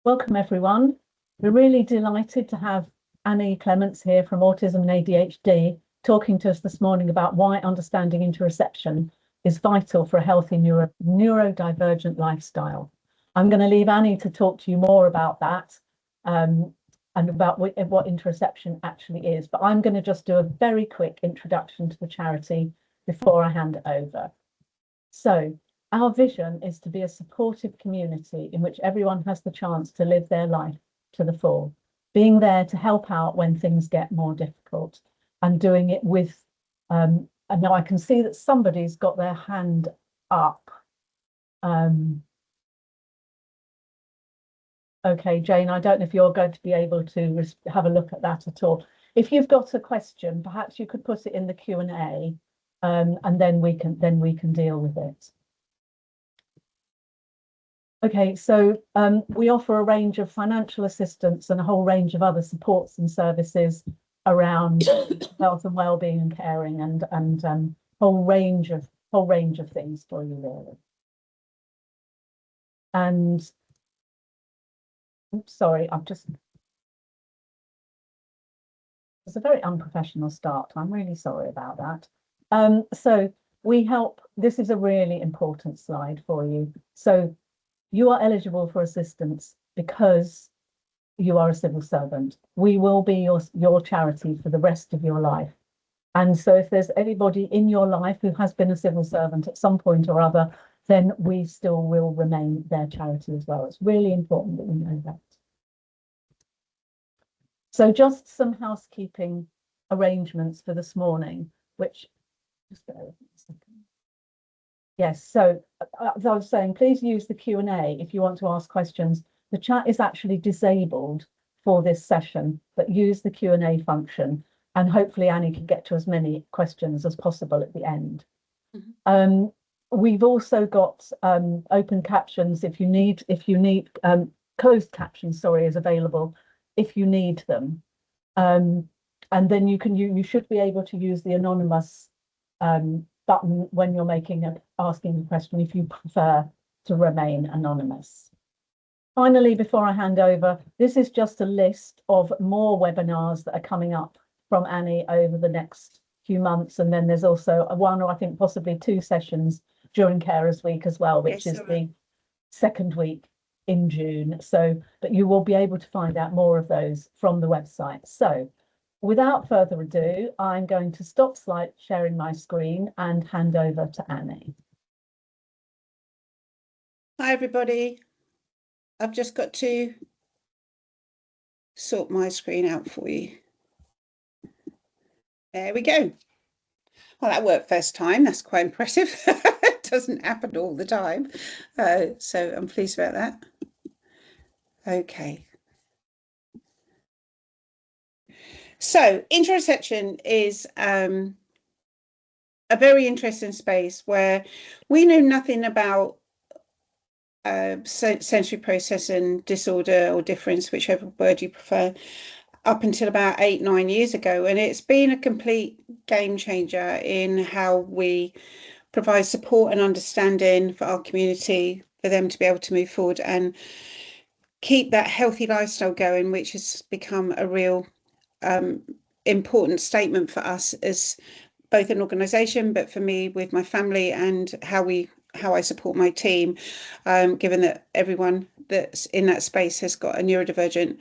Welcome everyone. We're really delighted to have Annie Clements here from Autism and ADHD talking to us this morning about why understanding interoception is vital for a healthy neurodivergent lifestyle. I'm going to leave Annie to talk to you more about that and about what interoception actually is, but I'm going to just do a very quick introduction to the charity before I hand it over. So, our vision is to be a supportive community in which everyone has the chance to live their life to the full, being there to help out when things get more difficult and doing it with, and now I can see that somebody's got their hand up. Okay, Jane, I don't know if you're going to be able to have a look at that at all. If you've got a question, perhaps you could put it in the Q&A and then we can deal with it. Okay, so we offer a range of financial assistance and a whole range of other supports and services around health and wellbeing and caring and whole range of things for you really. And oops, sorry, it's a very unprofessional start. I'm really sorry about that. So we help. This is a really important slide for you. So you are eligible for assistance because you are a civil servant. We will be your charity for the rest of your life. And so if there's anybody in your life who has been a civil servant at some point or other, then we still will remain their charity as well. It's really important that we know that. So just some housekeeping arrangements for this morning, which just bear with me a second. Yes, so as I was saying, please use the Q&A if you want to ask questions. The chat is actually disabled for this session, but use the Q&A function and hopefully Annie can get to as many questions as possible at the end. Mm-hmm. We've also got open captions if you need closed captions, sorry, is available if you need them. And then you should be able to use the anonymous button when you're asking a question if you prefer to remain anonymous. Finally, before I hand over, this is just a list of more webinars that are coming up from Annie over the next few months, and then there's also one or I think possibly two sessions during Carers Week as well, which is the second week in June. So, but you will be able to find out more of those from the website. So without further ado, I'm going to stop sharing my screen and hand over to Annie. Hi, everybody. I've just got to sort my screen out for you. There we go. Well, that worked first time. That's quite impressive. It doesn't happen all the time. So I'm pleased about that. Okay. So interoception is a very interesting space where we know nothing about sensory processing disorder or difference, whichever word you prefer, up until about 8-9 years ago. And it's been a complete game changer in how we provide support and understanding for our community, for them to be able to move forward and keep that healthy lifestyle going, which has become a real important statement for us as both an organisation, but for me with my family and how I support my team, given that everyone that's in that space has got a neurodivergent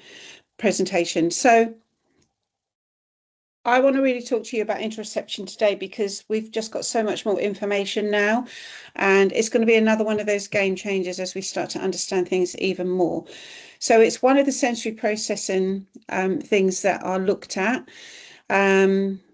presentation. So I want to really talk to you about interoception today because we've just got so much more information now, and it's going to be another one of those game changers as we start to understand things even more. So it's one of the sensory processing things that are looked at.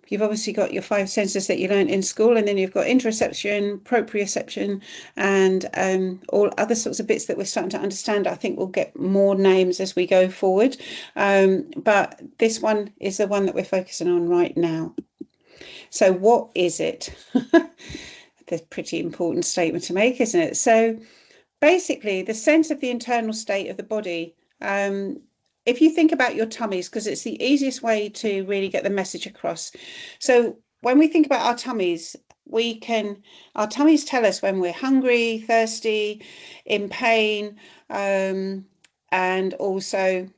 You've obviously got your 5 senses that you learned in school, and then you've got interoception, proprioception, and all other sorts of bits that we're starting to understand. I think we'll get more names as we go forward, but this one is the one that we're focusing on right now. So what is it? That's a pretty important statement to make, isn't it? So basically, the sense of the internal state of the body. If you think about your tummies, because it's the easiest way to really get the message across. So when we think about our tummies, our tummies tell us when we're hungry, thirsty, in pain, and also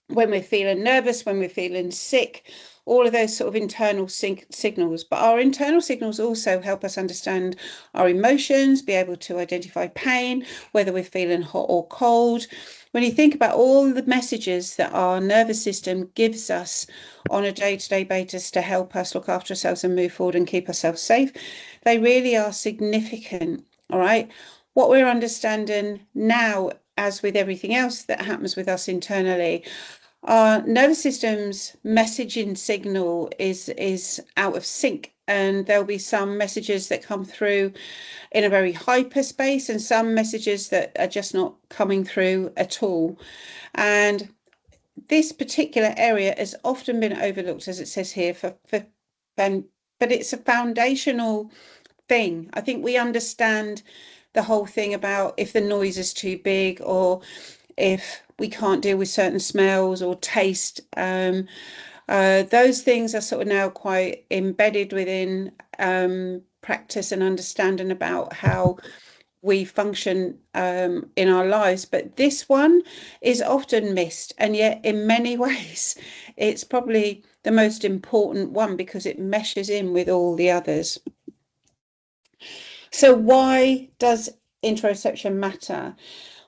when we're feeling nervous, when we're feeling sick, all of those sort of internal signals. But our internal signals also help us understand our emotions, be able to identify pain, whether we're feeling hot or cold. When you think about all the messages that our nervous system gives us on a day-to-day basis to help us look after ourselves and move forward and keep ourselves safe, they really are significant. All right. What we're understanding now, as with everything else that happens with us internally, our nervous system's messaging signal is out of sync, and there'll be some messages that come through in a very hyperspace and some messages that are just not coming through at all. And this particular area has often been overlooked, as it says here, but it's a foundational thing. I think we understand the whole thing about if the noise is too big, or if we can't deal with certain smells or taste. Those things are sort of now quite embedded within practice and understanding about how we function in our lives. But this one is often missed, and yet in many ways it's probably the most important one because it meshes in with all the others. So why does interoception matter?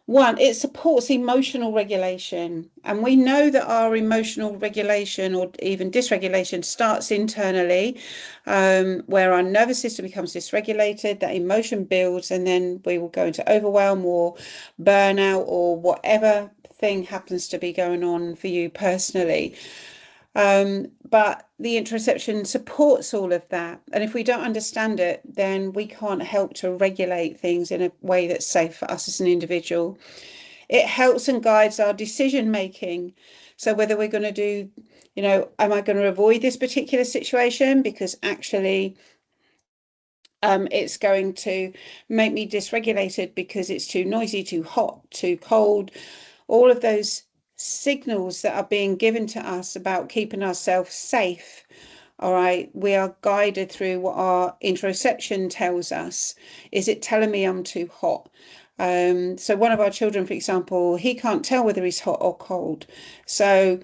One, it supports emotional regulation. And we know that our emotional regulation or even dysregulation starts internally, where our nervous system becomes dysregulated, that emotion builds, and then we will go into overwhelm or burnout or whatever thing happens to be going on for you personally. But the interoception supports all of that. And if we don't understand it, then we can't help to regulate things in a way that's safe for us as an individual. It helps and guides our decision making. So whether we're going to do, am I going to avoid this particular situation because actually it's going to make me dysregulated because it's too noisy, too hot, too cold, all of those signals that are being given to us about keeping ourselves safe. All right, we are guided through what our interoception tells us. Is it telling me I'm too hot? So one of our children, for example, he can't tell whether he's hot or cold. So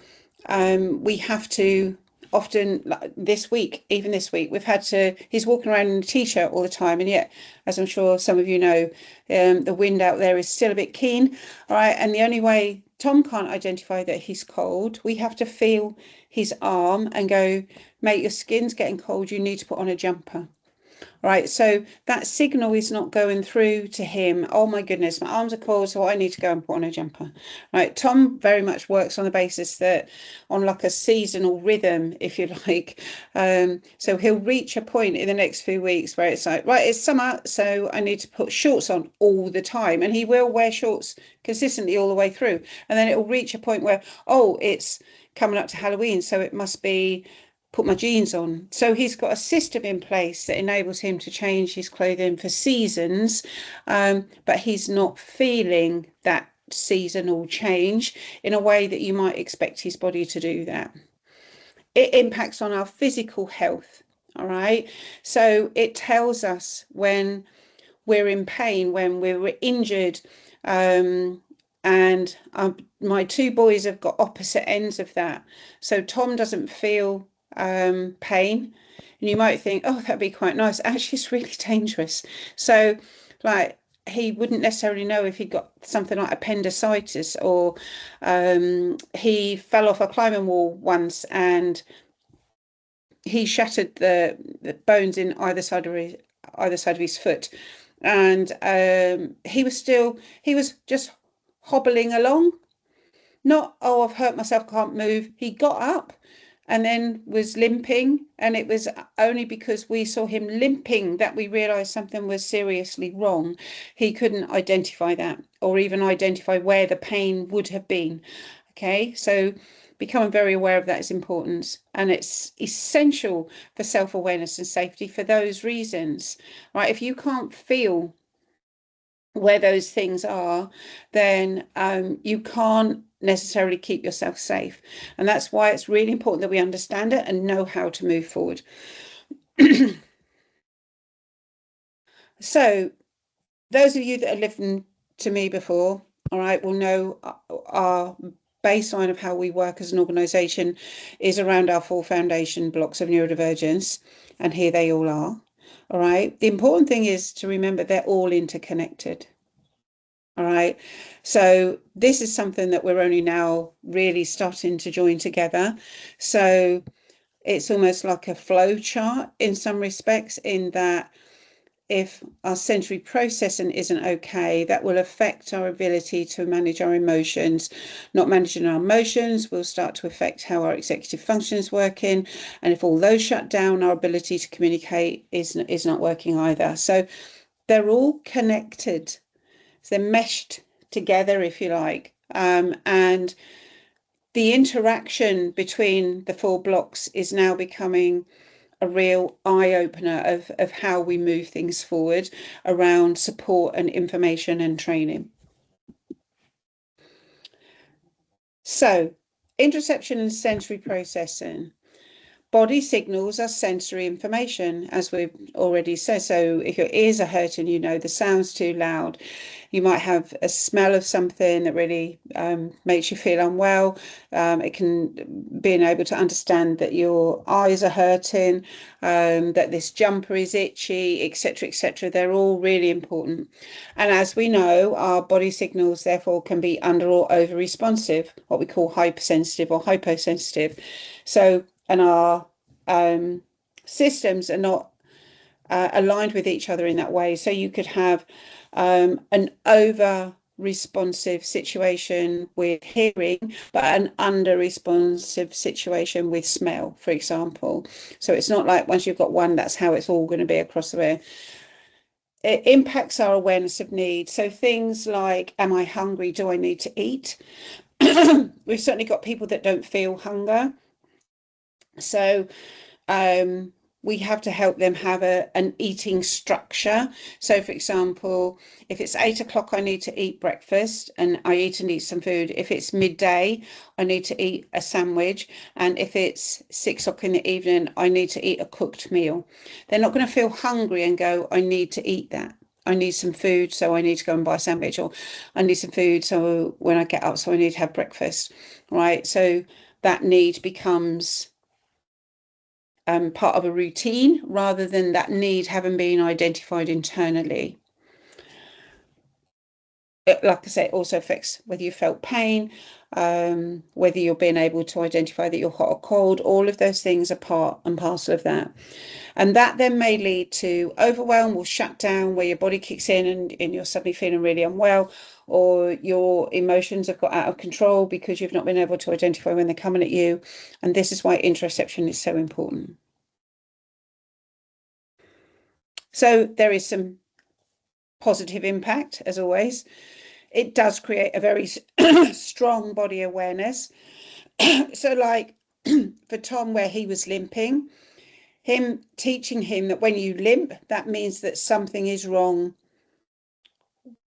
we have to often, like this week, we've had to, he's walking around in a t-shirt all the time, and yet, as I'm sure some of you know, the wind out there is still a bit keen. All right, and the only way Tom can't identify that he's cold, we have to feel his arm and go, mate, your skin's getting cold, you need to put on a jumper. Right, so that signal is not going through to him. Oh my goodness, my arms are cold, so I need to go and put on a jumper. Right, Tom very much works on the basis that on like a seasonal rhythm, if you like. So he'll reach a point in the next few weeks where it's like, right, it's summer, so I need to put shorts on all the time, and he will wear shorts consistently all the way through. And then it will reach a point where, oh, it's coming up to Halloween, so it must be put my jeans on. So he's got a system in place that enables him to change his clothing for seasons, but he's not feeling that seasonal change in a way that you might expect his body to do that. It impacts on our physical health. All right, so it tells us when we're in pain, when we're injured, and my two boys have got opposite ends of that. So Tom doesn't feel pain, and you might think, oh, that'd be quite nice. Actually, it's really dangerous. So like he wouldn't necessarily know if he got something like appendicitis, or he fell off a climbing wall once and he shattered the bones in either side of his foot, and he was just hobbling along, not, oh, I've hurt myself, can't move. He got up and then was limping, and it was only because we saw him limping that we realized something was seriously wrong. He couldn't identify that or even identify where the pain would have been. Okay, so becoming very aware of that is important, and it's essential for self-awareness and safety for those reasons, right? If you can't feel where those things are, then you can't necessarily keep yourself safe. And that's why it's really important that we understand it and know how to move forward. So those of you that have listened to me before, all right, will know our baseline of how we work as an organisation is around our 4 foundation blocks of neurodivergence, and here they all are. All right. The important thing is to remember they're all interconnected. All right. So this is something that we're only now really starting to join together. So it's almost like a flow chart in some respects, in that if our sensory processing isn't okay, that will affect our ability to manage our emotions. Not managing our emotions will start to affect how our executive function is working. And if all those shut down, our ability to communicate is not working either. So they're all connected. So they're meshed together, if you like. And the interaction between the 4 blocks is now becoming a real eye-opener of how we move things forward around support and information and training. So, interoception and sensory processing. Body signals are sensory information, as we've already said. So if your ears are hurting, you know the sound's too loud. You might have a smell of something that really makes you feel unwell. It can being able to understand that your eyes are hurting, that this jumper is itchy, etc., etc. They're all really important. And as we know, our body signals therefore can be under or over responsive, what we call hypersensitive or hyposensitive. So, and our systems are not aligned with each other in that way. So you could have an over responsive situation with hearing, but an under responsive situation with smell, for example. So it's not like once you've got one, that's how it's all going to be across the way. It impacts our awareness of need. So things like, am I hungry? Do I need to eat? We've certainly got people that don't feel hunger. So we have to help them have an eating structure. So for example, if it's 8 o'clock, I need to eat breakfast and I eat and eat some food. If it's midday, I need to eat a sandwich. And if it's 6 o'clock in the evening, I need to eat a cooked meal. They're not going to feel hungry and go, I need to eat that. I need some food, so I need to go and buy a sandwich, or I need some food, so when I get up, so I need to have breakfast, right? So that need becomes part of a routine rather than that need having been identified internally. Like I say, it also affects whether you felt pain, whether you're being able to identify that you're hot or cold. All of those things are part and parcel of that. And that then may lead to overwhelm or shutdown, where your body kicks in and you're suddenly feeling really unwell, or your emotions have got out of control because you've not been able to identify when they're coming at you. And this is why interoception is so important. So there is some positive impact, as always. It does create a very strong body awareness. So like for Tom, where he was limping, him teaching him that when you limp, that means that something is wrong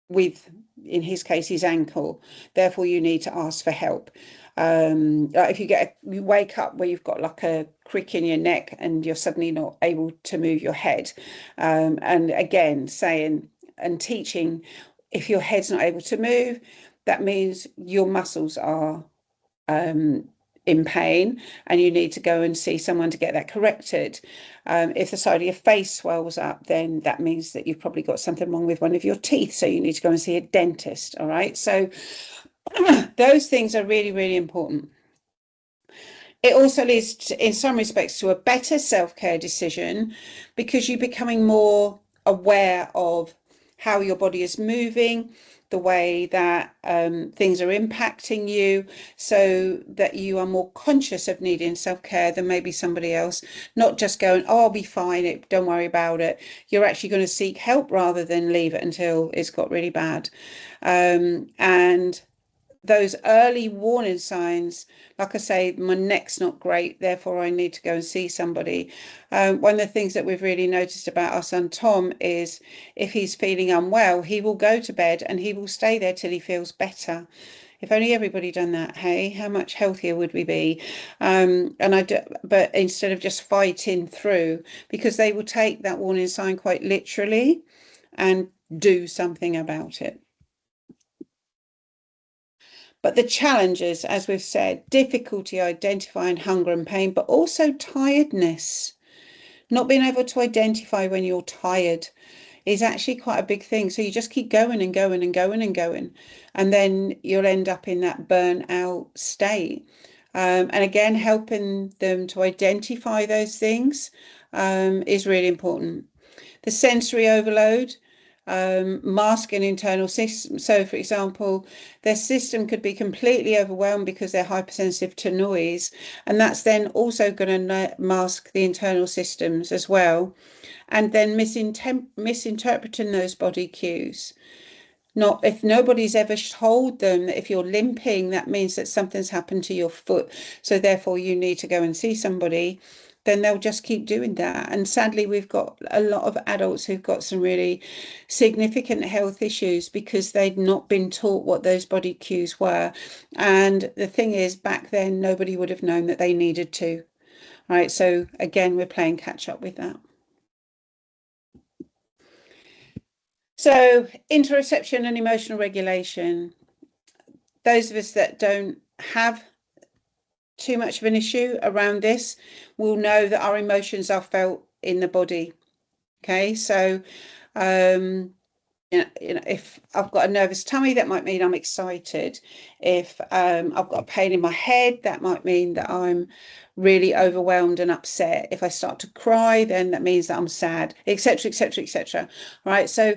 with, in his case, his ankle. Therefore, you need to ask for help. Like if you wake up where you've got like a crick in your neck and you're suddenly not able to move your head. And again, saying and teaching, if your head's not able to move, that means your muscles are in pain and you need to go and see someone to get that corrected. If the side of your face swells up, then that means that you've probably got something wrong with one of your teeth, so you need to go and see a dentist. All right, so those things are really, really important. It also leads to, in some respects, to a better self-care decision, because you're becoming more aware of how your body is moving, the way that things are impacting you, so that you are more conscious of needing self-care than maybe somebody else. Not just going, oh, I'll be fine, don't worry about it. You're actually going to seek help rather than leave it until it's got really bad. And those early warning signs, like I say, my neck's not great, therefore I need to go and see somebody. One of the things that we've really noticed about our son Tom is if he's feeling unwell, he will go to bed and he will stay there till he feels better. If only everybody done that, hey, how much healthier would we be? But instead of just fighting through, because they will take that warning sign quite literally and do something about it. But the challenges, as we've said, difficulty identifying hunger and pain, but also tiredness. Not being able to identify when you're tired is actually quite a big thing. So you just keep going and going and going and going, and then you'll end up in that burnout state. And again, helping them to identify those things is really important. The sensory overload, masking internal system. So, for example, their system could be completely overwhelmed because they're hypersensitive to noise, and that's then also going to mask the internal systems as well, and then misinterpreting those body cues. Not if nobody's ever told them that if you're limping, that means that something's happened to your foot, so therefore you need to go and see somebody, then they'll just keep doing that. And sadly, we've got a lot of adults who've got some really significant health issues because they'd not been taught what those body cues were. And the thing is, back then, nobody would have known that they needed to. Right. So again, we're playing catch up with that. So interoception and emotional regulation. Those of us that don't have too much of an issue around this will know that our emotions are felt in the body. Okay, so if I've got a nervous tummy, that might mean I'm excited. If I've got a pain in my head, that might mean that I'm really overwhelmed and upset. If I start to cry, then that means that I'm sad, etc., etc., etc. Right, so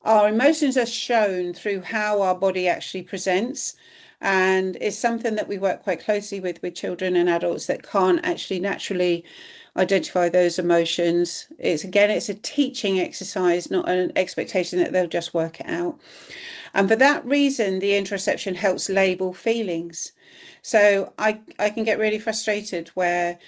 our emotions are shown through how our body actually presents, and it's something that we work quite closely with children and adults that can't actually naturally identify those emotions. It's a teaching exercise, not an expectation that they'll just work it out. And for that reason, the interoception helps label feelings. So I can get really frustrated where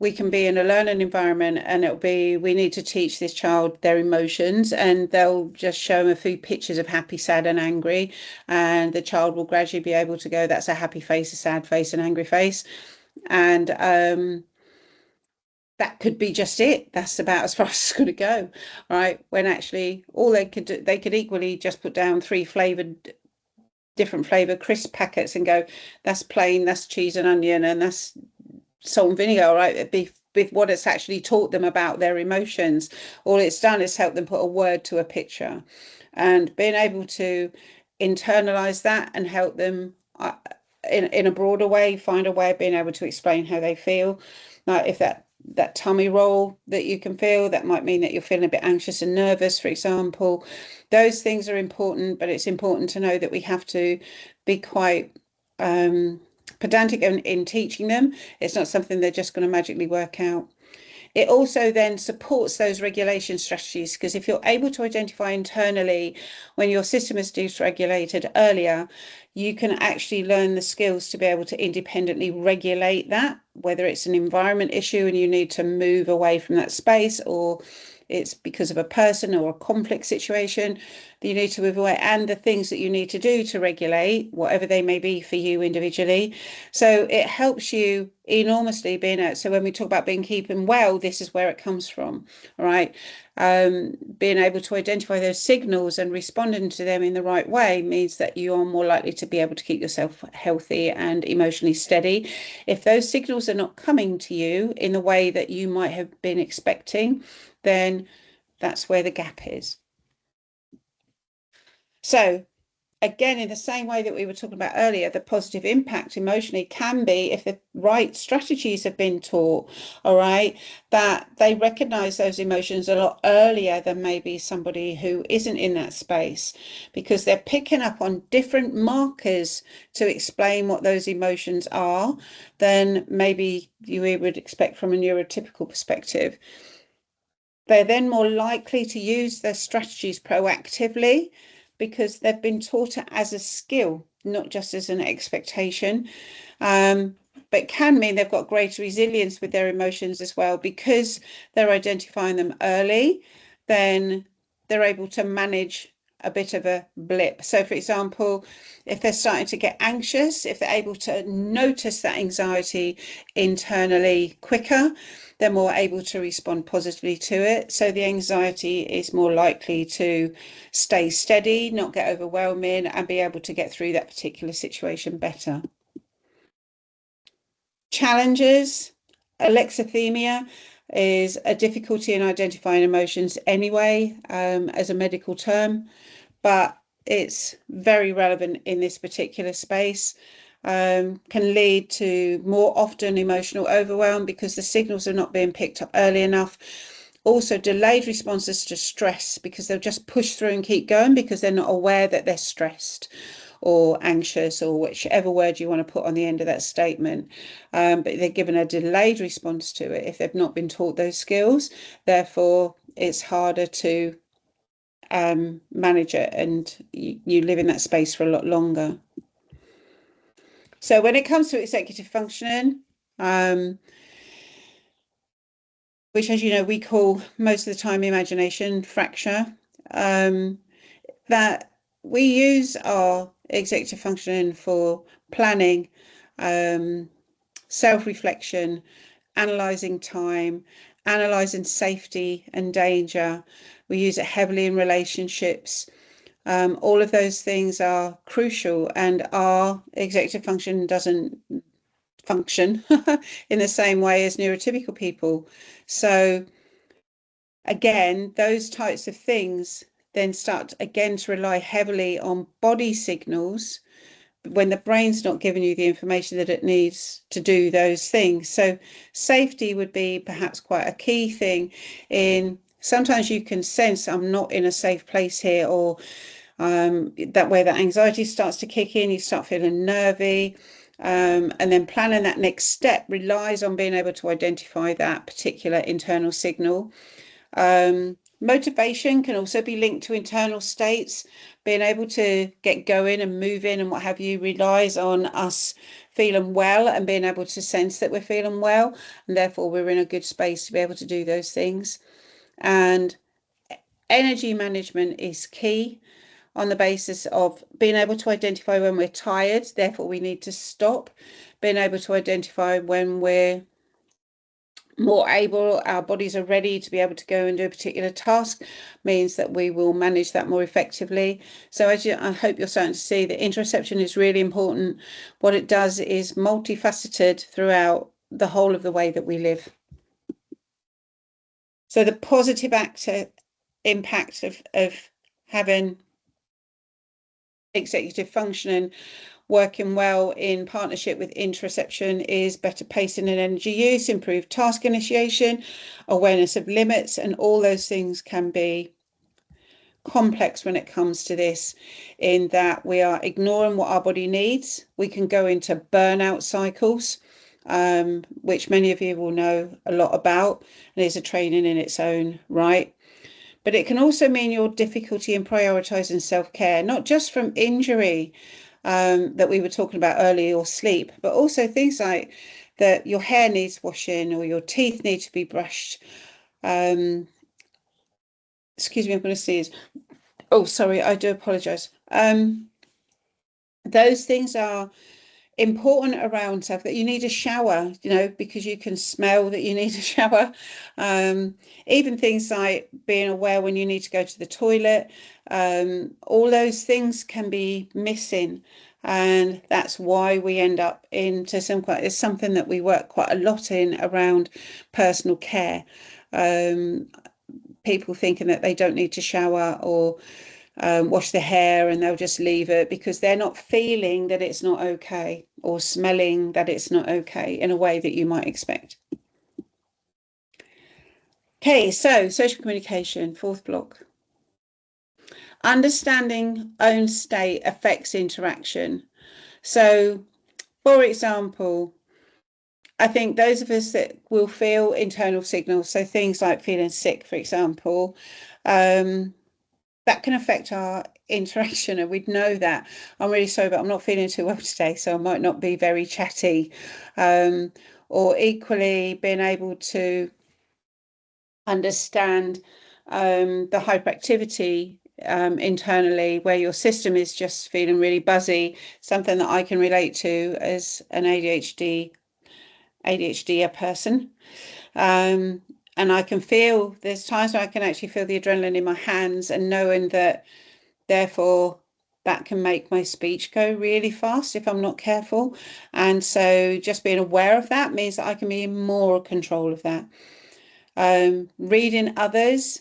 we can be in a learning environment and it'll be, we need to teach this child their emotions, and they'll just show them a few pictures of happy, sad and angry, and the child will gradually be able to go, that's a happy face, a sad face, an angry face. And that could be just it. That's about as far as it's going to go, right? When actually all they could do, they could equally just put down 3 different flavored crisp packets and go, that's plain, that's cheese and onion, and that's salt and vinegar, right? It'd be with what it's actually taught them about their emotions. All it's done is help them put a word to a picture, and being able to internalize that and help them in a broader way, find a way of being able to explain how they feel. Like if that tummy roll that you can feel, that might mean that you're feeling a bit anxious and nervous, for example. Those things are important, but it's important to know that we have to be quite pedantic in teaching them. It's not something they're just going to magically work out. It also then supports those regulation strategies, because if you're able to identify internally when your system is dysregulated earlier, you can actually learn the skills to be able to independently regulate that, whether it's an environment issue and you need to move away from that space, or it's because of a person or a complex situation that you need to move away, and the things that you need to do to regulate, whatever they may be for you individually. So it helps you enormously being out. So when we talk about keeping well, this is where it comes from, right? Being able to identify those signals and responding to them in the right way means that you are more likely to be able to keep yourself healthy and emotionally steady. If those signals are not coming to you in the way that you might have been expecting, then that's where the gap is. So again, in the same way that we were talking about earlier, the positive impact emotionally can be, if the right strategies have been taught, all right, that they recognize those emotions a lot earlier than maybe somebody who isn't in that space, because they're picking up on different markers to explain what those emotions are than maybe you would expect from a neurotypical perspective. They're then more likely to use their strategies proactively because they've been taught it as a skill, not just as an expectation. But it can mean they've got greater resilience with their emotions as well, because they're identifying them early. Then they're able to manage a bit of a blip. So for example, if they're starting to get anxious, if they're able to notice that anxiety internally quicker, they're more able to respond positively to it. So the anxiety is more likely to stay steady, not get overwhelming, and be able to get through that particular situation better. Challenges. Alexithymia is a difficulty in identifying emotions anyway, as a medical term, but it's very relevant in this particular space. Can lead to more often emotional overwhelm because the signals are not being picked up early enough. Also delayed responses to stress because they'll just push through and keep going because they're not aware that they're stressed or anxious, or whichever word you want to put on the end of that statement. But they're given a delayed response to it if they've not been taught those skills. Therefore, it's harder to manage it, and you live in that space for a lot longer. So when it comes to executive functioning, which, as you know, we call most of the time imagination fracture, that we use our executive functioning for planning, self-reflection, analysing time, analysing safety and danger. We use it heavily in relationships. All of those things are crucial, and our executive function doesn't function in the same way as neurotypical people. So again, those types of things then start again to rely heavily on body signals when the brain's not giving you the information that it needs to do those things. So safety would be perhaps quite a key thing. In sometimes you can sense I'm not in a safe place here, or that way that anxiety starts to kick in, you start feeling nervy. And then planning that next step relies on being able to identify that particular internal signal. Motivation can also be linked to internal states. Being able to get going and move in and what have you relies on us feeling well and being able to sense that we're feeling well, and therefore we're in a good space to be able to do those things. And energy management is key, on the basis of being able to identify when we're tired, therefore we need to stop. Being able to identify when we're more able, our bodies are ready to be able to go and do a particular task, means that we will manage that more effectively. So I hope you're starting to see that interoception is really important. What it does is multifaceted throughout the whole of the way that we live. So the positive impact of having executive functioning working well in partnership with interoception is better pacing and energy use, improved task initiation, awareness of limits, and all those things can be complex when it comes to this, in that we are ignoring what our body needs. We can go into burnout cycles, which many of you will know a lot about, and is a training in its own right. But it can also mean your difficulty in prioritizing self-care, not just from injury, that we were talking about earlier, or sleep, but also things like that your hair needs washing or your teeth need to be brushed. Excuse me, I'm going to sneeze. Oh, sorry, I do apologize. Those things are important around stuff, that you need a shower, because you can smell that you need a shower. Even things like being aware when you need to go to the toilet, all those things can be missing, and that's why we end up into it's something that we work quite a lot in around personal care. People thinking that they don't need to shower or wash their hair, and they'll just leave it because they're not feeling that it's not okay, or smelling that it's not okay in a way that you might expect. Okay, so social communication, fourth block. Understanding own state affects interaction. So, for example, I think those of us that will feel internal signals, so things like feeling sick, for example, that can affect our interaction, and we'd know that. I'm really sorry, but I'm not feeling too well today, so I might not be very chatty. Or equally, being able to understand the hyperactivity internally, where your system is just feeling really buzzy, something that I can relate to as an ADHD person. And I can feel, there's times where I can actually feel the adrenaline in my hands, and knowing that therefore that can make my speech go really fast if I'm not careful. And so just being aware of that means that I can be in more control of that. Reading others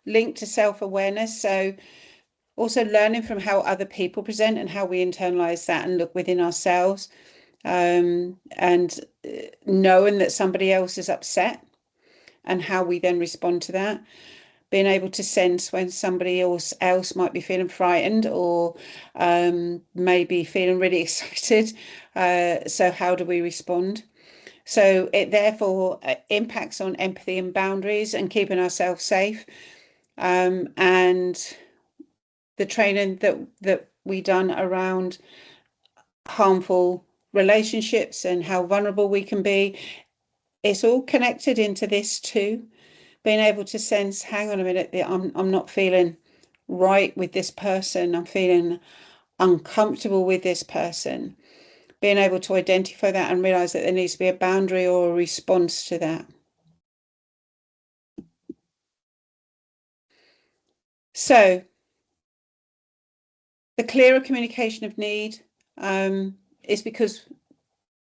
linked to self-awareness. So also learning from how other people present and how we internalize that and look within ourselves, and knowing that somebody else is upset and how we then respond to that. Being able to sense when somebody else might be feeling frightened or maybe feeling really excited. So how do we respond? So it therefore impacts on empathy and boundaries and keeping ourselves safe. And the training that we done around harmful relationships and how vulnerable we can be, it's all connected into this too. Being able to sense, hang on a minute, I'm not feeling right with this person. I'm feeling uncomfortable with this person. Being able to identify that and realize that there needs to be a boundary or a response to that. So the clearer communication of need is because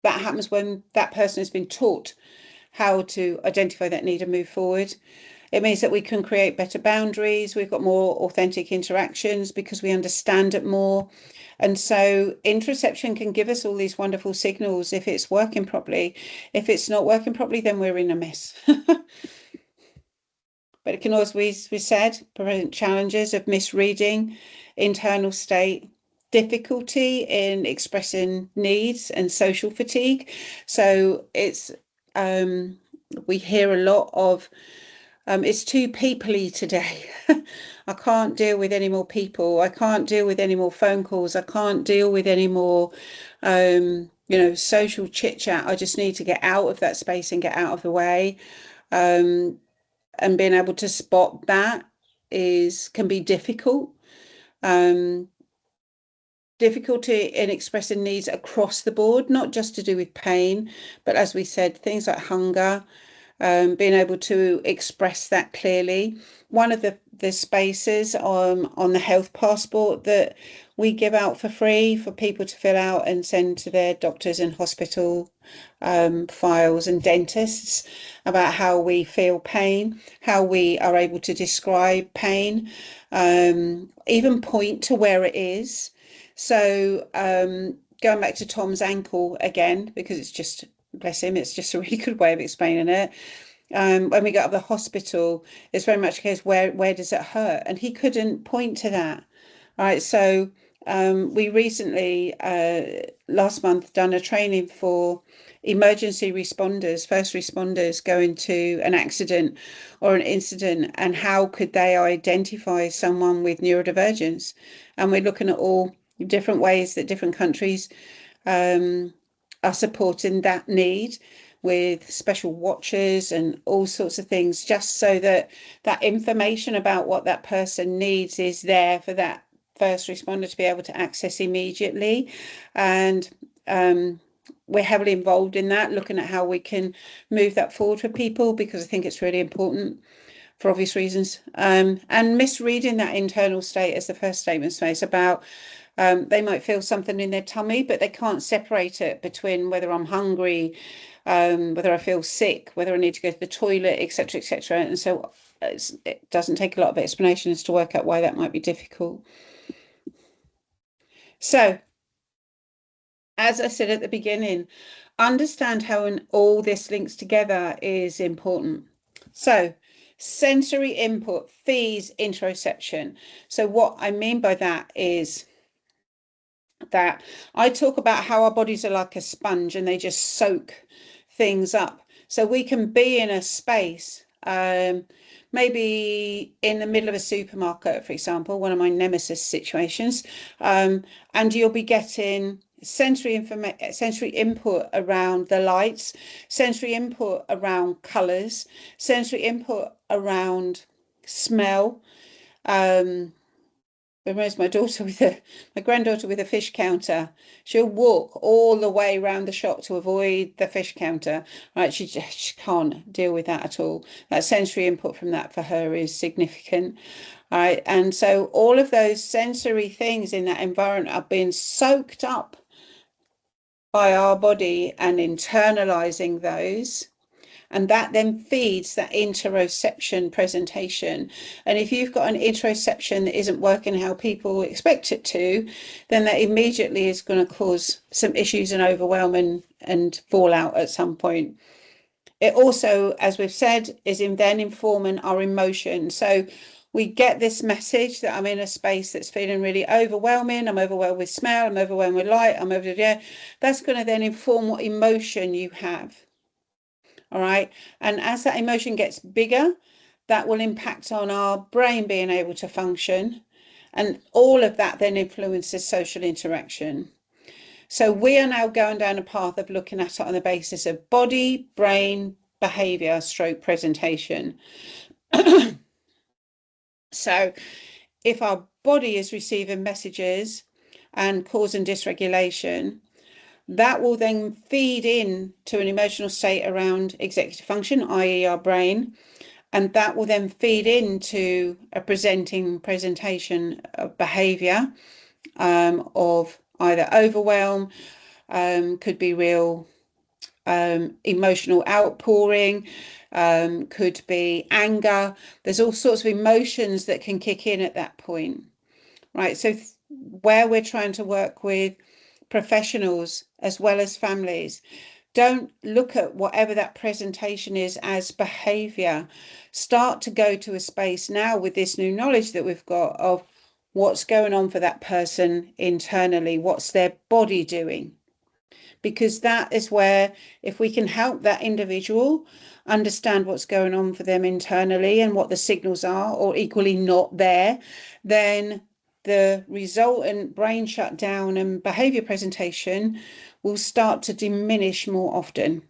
that happens when that person has been taught how to identify that need and move forward. It means that we can create better boundaries. We've got more authentic interactions because we understand it more. And so interoception can give us all these wonderful signals if it's working properly. If it's not working properly, then we're in a mess. But it can also, we said, present challenges of misreading, internal state, difficulty in expressing needs, and social fatigue. So it's we hear a lot of it's too peoply today. I can't deal with any more people. I can't deal with any more phone calls. I can't deal with any more social chit chat. I just need to get out of that space and get out of the way. And being able to spot that can be difficult. Difficulty in expressing needs across the board, not just to do with pain, but as we said, things like hunger, being able to express that clearly. One of the spaces on the health passport that we give out for free for people to fill out and send to their doctors and hospital files and dentists about how we feel pain, how we are able to describe pain, even point to where it is. So going back to Tom's ankle again, because it's just, bless him, it's just a really good way of explaining it. When we got out of the hospital, it's very much a case, where does it hurt? And he couldn't point to that. Right. So we recently, last month, done a training for emergency responders, first responders going to an accident or an incident, and how could they identify someone with neurodivergence? And we're looking at all different ways that different countries are supporting that need with special watches and all sorts of things, just so that that information about what that person needs is there for that first responder to be able to access immediately. And we're heavily involved in that, looking at how we can move that forward for people, because I think it's really important for obvious reasons. And misreading that internal state, as the first statement says, about they might feel something in their tummy, but they can't separate it between whether I'm hungry, whether I feel sick, whether I need to go to the toilet, etc., etc. And so it doesn't take a lot of explanation as to work out why that might be difficult. So, as I said at the beginning, understand how all this links together is important. So, sensory input feeds interoception. So what I mean by that is that I talk about how our bodies are like a sponge and they just soak things up. So we can be in a space, maybe in the middle of a supermarket, for example, one of my nemesis situations, and you'll be getting sensory input around the lights, sensory input around colours, sensory input around smell, Whereas my granddaughter with a fish counter, she'll walk all the way around the shop to avoid the fish counter. Right, she can't deal with that at all. That sensory input from that for her is significant. Right, and so all of those sensory things in that environment are being soaked up by our body and internalizing those. And that then feeds that interoception presentation. And if you've got an interoception that isn't working how people expect it to, then that immediately is going to cause some issues and overwhelm and fallout at some point. It also, as we've said, is then informing our emotions. So we get this message that I'm in a space that's feeling really overwhelming. I'm overwhelmed with smell. I'm overwhelmed with light. That's going to then inform what emotion you have. All right. And as that emotion gets bigger, that will impact on our brain being able to function. And all of that then influences social interaction. So we are now going down a path of looking at it on the basis of body, brain, behavior, stroke presentation. So if our body is receiving messages and causing dysregulation, that will then feed in to an emotional state around executive function, i.e. our brain, and that will then feed into a presentation of behavior of either overwhelm, could be real emotional outpouring, could be anger. There's all sorts of emotions that can kick in at that point, right? So where we're trying to work with professionals as well as families, don't look at whatever that presentation is as behavior. Start to go to a space now with this new knowledge that we've got of what's going on for that person internally, what's their body doing. Because that is where, if we can help that individual understand what's going on for them internally and what the signals are, or equally not there, then the resultant brain shutdown and behavior presentation will start to diminish more often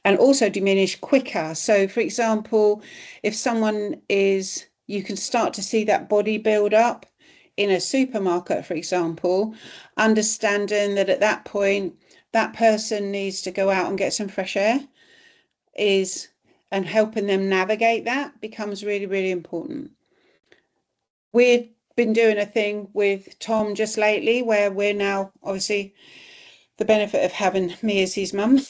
and also diminish quicker. So for example, if someone you can start to see that body build up in a supermarket, for example, understanding that at that point, that person needs to go out and get some fresh air and helping them navigate that becomes really, really important. We've been doing a thing with Tom just lately where we're now, obviously, the benefit of having me as his mum,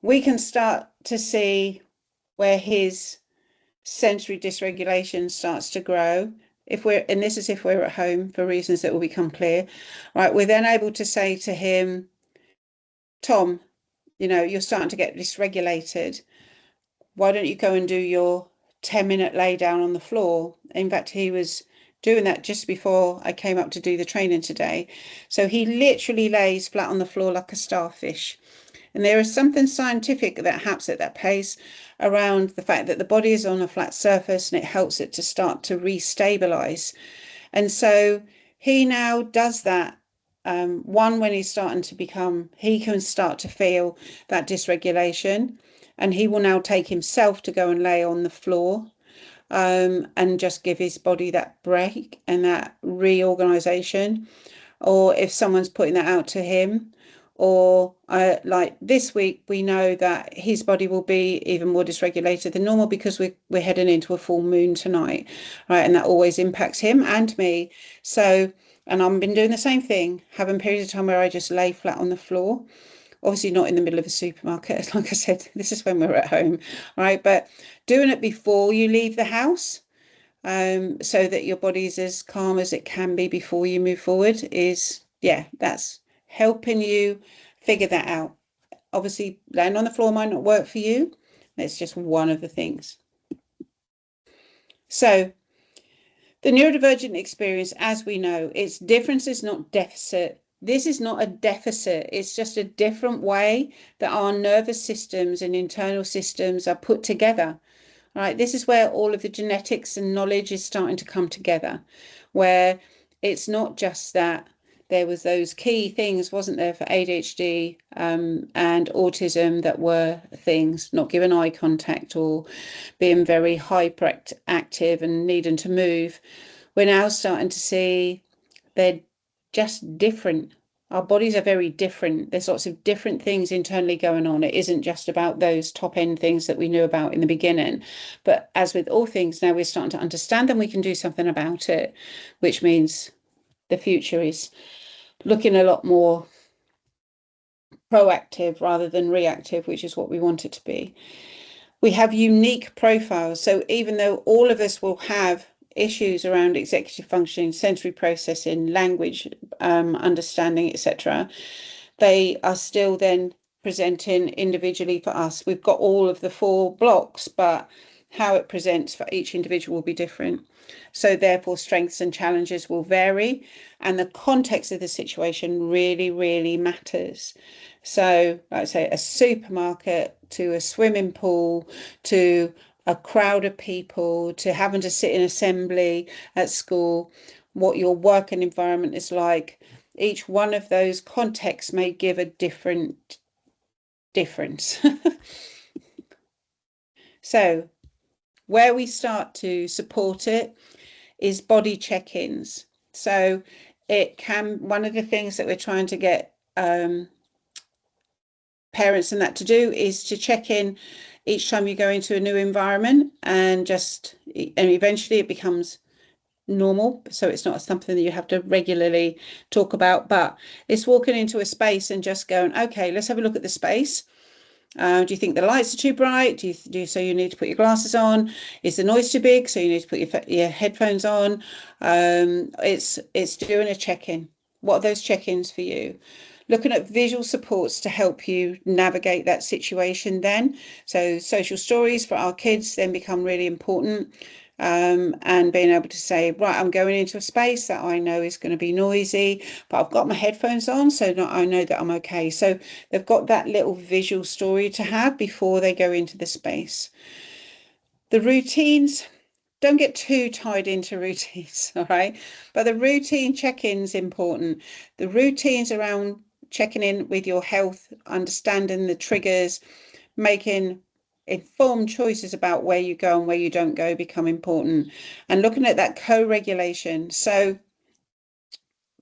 we can start to see where his sensory dysregulation starts to grow. And this is if we're at home for reasons that will become clear, right? We're then able to say to him, Tom, you're starting to get dysregulated. Why don't you go and do your 10-minute lay down on the floor? In fact, he was doing that just before I came up to do the training today. So he literally lays flat on the floor like a starfish. And there is something scientific that happens at that pace around the fact that the body is on a flat surface and it helps it to start to restabilize. And so he now does that. When he's starting to he can start to feel that dysregulation, and he will now take himself to go and lay on the floor and just give his body that break and that reorganization. Or if someone's putting that out to him, or like this week, we know that his body will be even more dysregulated than normal because we're heading into a full moon tonight, right? And that always impacts him and me. So, and I've been doing the same thing, having periods of time where I just lay flat on the floor. Obviously not in the middle of a supermarket. Like I said, this is when we're at home, right? But doing it before you leave the house, so that your body's as calm as it can be before you move forward that's helping you figure that out. Obviously, laying on the floor might not work for you. It's just one of the things. So the neurodivergent experience, as we know, its difference is not deficit. This is not a deficit. It's just a different way that our nervous systems and internal systems are put together. Right, this is where all of the genetics and knowledge is starting to come together, where it's not just that there was those key things, wasn't there, for ADHD and autism that were things, not giving eye contact or being very hyperactive and needing to move. We're now starting to see they're just different. Our bodies are very different. There's lots of different things internally going on. It isn't just about those top end things that we knew about in the beginning. But as with all things, now we're starting to understand them. We can do something about it, which means the future is looking a lot more proactive rather than reactive, which is what we want it to be. We have unique profiles. So even though all of us will have issues around executive functioning, sensory processing, language understanding, etc., they are still then presenting individually for us. We've got all of the 4 blocks, but how it presents for each individual will be different. So therefore, strengths and challenges will vary, and the context of the situation really, really matters. So, like I say, a supermarket to a swimming pool to a crowd of people to having to sit in assembly at school, what your working environment is like. Each one of those contexts may give a different difference. So where we start to support it is body check-ins. So it can, one of the things that we're trying to get parents and that to do is to check in each time you go into a new environment, and eventually it becomes normal, so it's not something that you have to regularly talk about, but it's walking into a space and just going, okay, let's have a look at the space. Do you think the lights are too bright? Do you so you need to put your glasses on? Is the noise too big, so you need to put your headphones on? It's doing a check-in. What are those check-ins for you? Looking at visual supports to help you navigate that situation then. So social stories for our kids then become really important. And being able to say, right, I'm going into a space that I know is going to be noisy, but I've got my headphones on, so I know that I'm okay. So they've got that little visual story to have before they go into the space. The routines, don't get too tied into routines, all right? But the routine check-in's important. The routines around checking in with your health, understanding the triggers, making informed choices about where you go and where you don't go become important, and looking at that co-regulation. So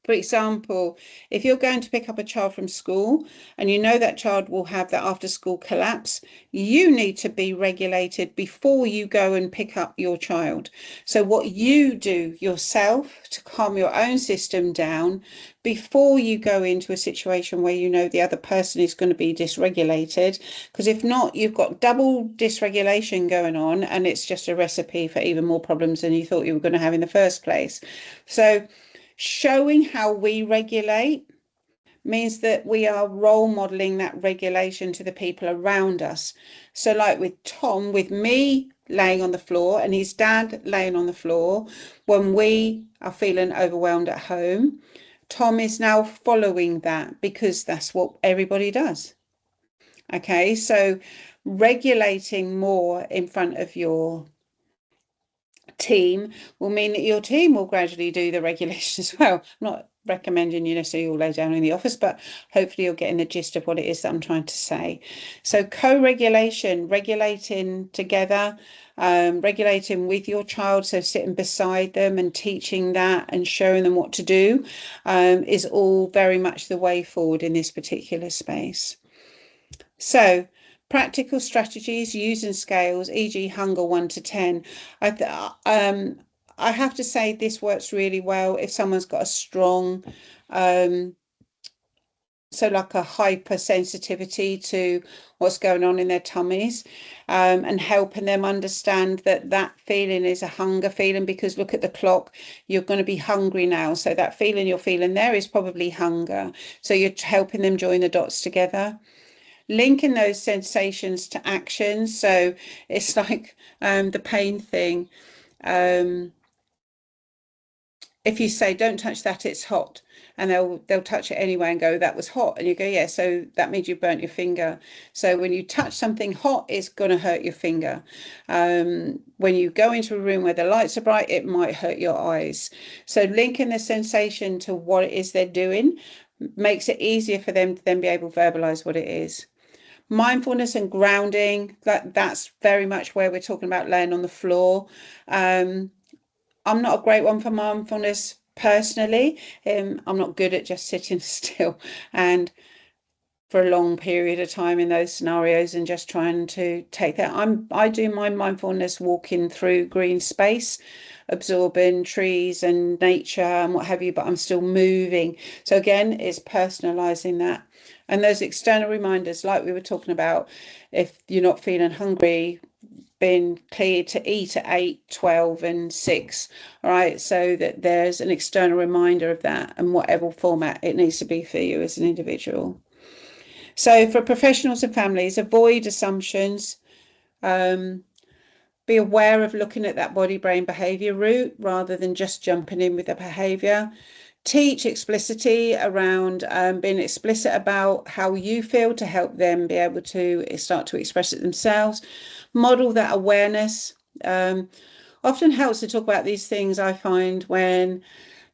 for example, if you're going to pick up a child from school and you know that child will have that after school collapse, you need to be regulated before you go and pick up your child. So what you do yourself to calm your own system down before you go into a situation where you know the other person is going to be dysregulated, because if not, you've got double dysregulation going on, and it's just a recipe for even more problems than you thought you were going to have in the first place. So showing how we regulate means that we are role modeling that regulation to the people around us. So like with Tom, with me laying on the floor and his dad laying on the floor, when we are feeling overwhelmed at home, Tom is now following that because that's what everybody does. Okay, so regulating more in front of your team will mean that your team will gradually do the regulation as well. I'm not recommending you necessarily all lay down in the office, but hopefully you're getting the gist of what it is that I'm trying to say. So co-regulation, regulating together, regulating with your child, so sitting beside them and teaching that and showing them what to do is all very much the way forward in this particular space. So practical strategies using scales, e.g. hunger 1 to 10. I have to say this works really well if someone's got a strong, so like a hypersensitivity to what's going on in their tummies, and helping them understand that that feeling is a hunger feeling, because look at the clock, you're going to be hungry now. So that feeling you're feeling there is probably hunger. So you're helping them join the dots together. Linking those sensations to actions. So it's like the pain thing. if you say, don't touch that, it's hot, and they'll touch it anyway and go, that was hot, and you go, yeah, so that means you burnt your finger. So when you touch something hot, it's going to hurt your finger. When you go into a room where the lights are bright, it might hurt your eyes. So linking the sensation to what it is they're doing makes it easier for them to then be able to verbalize what it is. Mindfulness and grounding, that's very much where we're talking about laying on the floor. I'm not a great one for mindfulness personally. I'm not good at just sitting still and for a long period of time in those scenarios and just trying to take that. I do my mindfulness walking through green space, absorbing trees and nature and what have you, but I'm still moving. So again, it's personalizing that. And those external reminders, like we were talking about, if you're not feeling hungry, been cleared to eat at 8, 12 and 6, all right, so that there's an external reminder of that and whatever format it needs to be for you as an individual. So for professionals and families, avoid assumptions, be aware of looking at that body brain behavior route rather than just jumping in with the behavior. Teach explicitly around being explicit about how you feel to help them be able to start to express it themselves. Model that awareness. Often helps to talk about these things, I find, when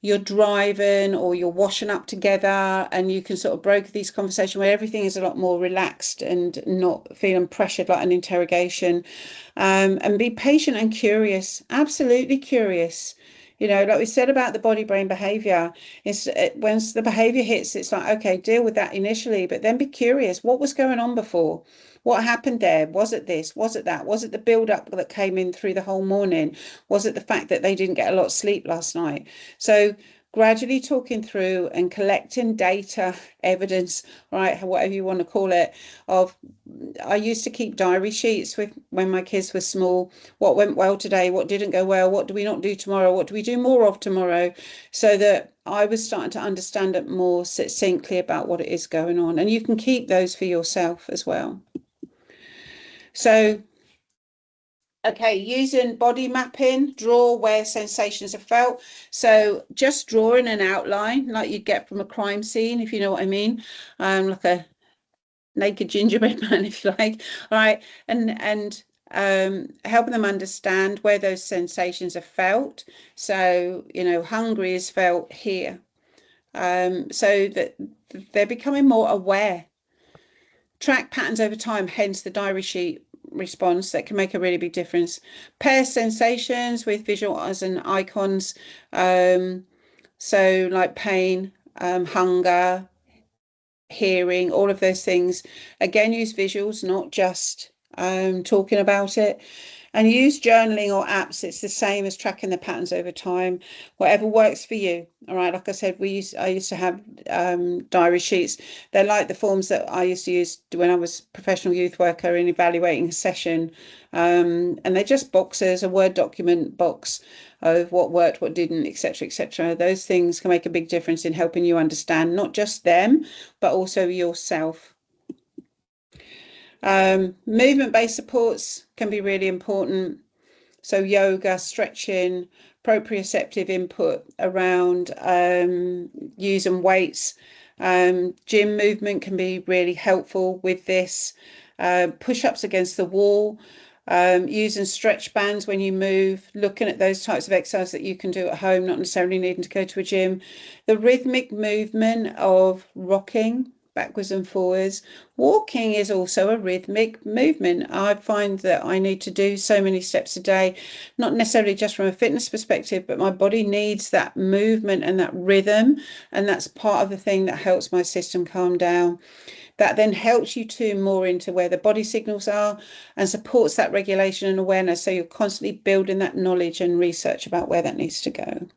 you're driving or you're washing up together and you can sort of broker these conversations where everything is a lot more relaxed and not feeling pressured like an interrogation. And be patient and curious, absolutely curious. You know, like we said about the body brain behavior, is once the behavior hits, it's like, okay, deal with that initially, but then be curious. What was going on before? What happened there? Was it this? Was it that? Was it the build up that came in through the whole morning? Was it the fact that they didn't get a lot of sleep last night? So gradually talking through and collecting data, evidence, right, whatever you want to call it, of I used to keep diary sheets with when my kids were small. What went well today? What didn't go well? What do we not do tomorrow? What do we do more of tomorrow? So that I was starting to understand it more succinctly about what it is going on. And you can keep those for yourself as well. So, okay, using body mapping, draw where sensations are felt. So just drawing an outline like you'd get from a crime scene, if you know what I mean, like a naked gingerbread man, if you like. All right, and helping them understand where those sensations are felt. So, you know, hungry is felt here. So that they're becoming more aware. Track patterns over time, hence the diary sheet response that can make a really big difference. Pair sensations with visuals and icons. So like pain, hunger, hearing, all of those things. Again, use visuals, not just talking about it. And use journaling or apps. It's the same as tracking the patterns over time, whatever works for you. All right, like I said, I used to have diary sheets. They're like the forms that I used to use when I was a professional youth worker in evaluating a session. And they're just boxes, a Word document box of what worked, what didn't, etc., etc. Those things can make a big difference in helping you understand not just them, but also yourself. Movement-based supports can be really important. So yoga, stretching, proprioceptive input around using weights. Gym movement can be really helpful with this. Push-ups against the wall, using stretch bands when you move, looking at those types of exercises that you can do at home, not necessarily needing to go to a gym. The rhythmic movement of rocking backwards and forwards. Walking is also a rhythmic movement. I find that I need to do so many steps a day, not necessarily just from a fitness perspective, but my body needs that movement and that rhythm. And that's part of the thing that helps my system calm down. That then helps you tune more into where the body signals are and supports that regulation and awareness. So you're constantly building that knowledge and research about where that needs to go.